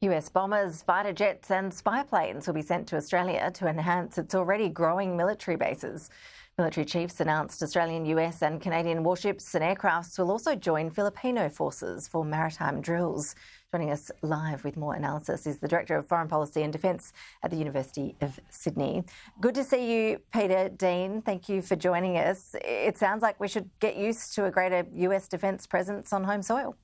US bombers, fighter jets and spy planes will be sent to Australia to enhance its already growing military bases. Military chiefs announced Australian, US and Canadian warships and aircrafts will also join Filipino forces for maritime drills. Joining us live with more analysis is the Director of Foreign Policy and Defence at the University of Sydney. Good to see you, Peter Dean. Thank you for joining us. It sounds like we should get used to a greater US defence presence on home soil.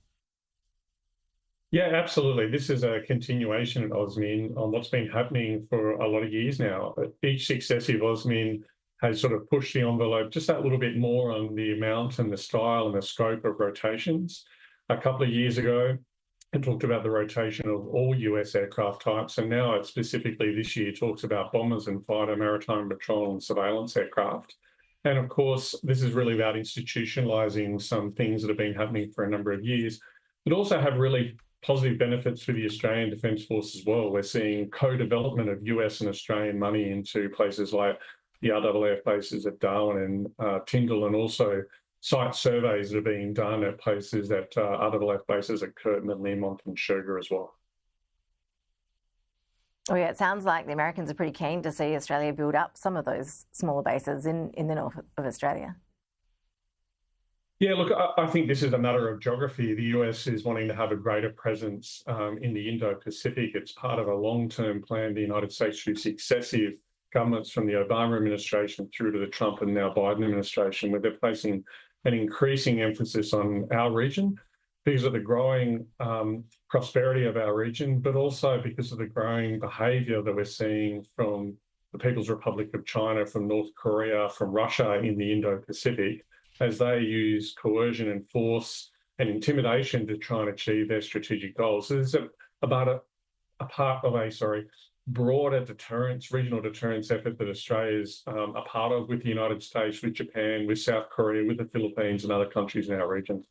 Yeah, absolutely. This is a continuation at AUSMIN on what's been happening for a lot of years now. Each successive AUSMIN has sort of pushed the envelope just that little bit more on the amount and the style and the scope of rotations. A couple of years ago, it talked about the rotation of all US aircraft types, and now it specifically this year talks about bombers and fighter, maritime patrol and surveillance aircraft. And of course, this is really about institutionalizing some things that have been happening for a number of years, but also have really positive benefits for the Australian Defence Force as well. We're seeing co-development of US and Australian money into places like the RAAF bases at Darwin and Tyndall, and also site surveys that are being done at places at RAAF bases at Curtin and Learmonth and Sugar as well. Oh yeah, it sounds like the Americans are pretty keen to see Australia build up some of those smaller bases in the north of Australia. Yeah, look, I think this is a matter of geography. The US is wanting to have a greater presence in the Indo-Pacific. It's part of a long-term plan, the United States, through successive governments from the Obama administration through to the Trump and now Biden administration, where they're placing an increasing emphasis on our region because of the growing prosperity of our region, but also because of the growing behaviour that we're seeing from the People's Republic of China, from North Korea, from Russia in the Indo-Pacific, as they use coercion and force and intimidation to try and achieve their strategic goals. So this is about a part of a broader deterrence, regional deterrence effort that Australia is a part of with the United States, with Japan, with South Korea, with the Philippines and other countries in our region.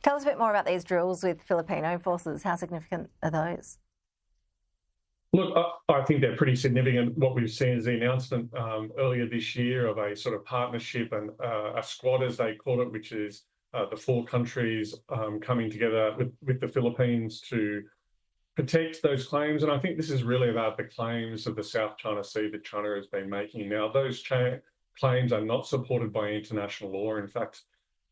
Tell us a bit more about these drills with Filipino forces. How significant are those? Look, I think they're pretty significant. What we've seen is the announcement earlier this year of a sort of partnership and a squad, as they call it, which is the four countries coming together with the Philippines to protect those claims. And I think this is really about the claims of the South China Sea that China has been making. Now, those claims are not supported by international law. In fact,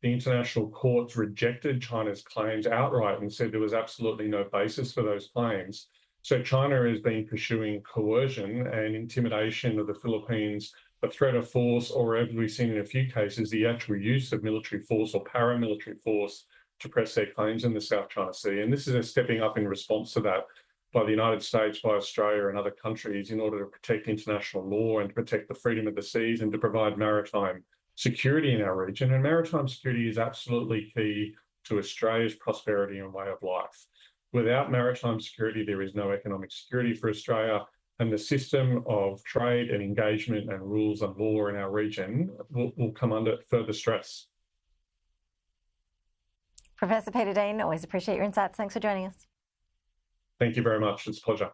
the international courts rejected China's claims outright and said there was absolutely no basis for those claims. So China has been pursuing coercion and intimidation of the Philippines, the threat of force, or as we've seen in a few cases, the actual use of military force or paramilitary force to press their claims in the South China Sea. And this is a stepping up in response to that by the United States, by Australia and other countries in order to protect international law and to protect the freedom of the seas and to provide maritime security in our region. And maritime security is absolutely key to Australia's prosperity and way of life. Without maritime security, there is no economic security for Australia, and the system of trade and engagement and rules and law in our region will come under further stress. Professor Peter Dean, always appreciate your insights. Thanks for joining us. Thank you very much. It's a pleasure.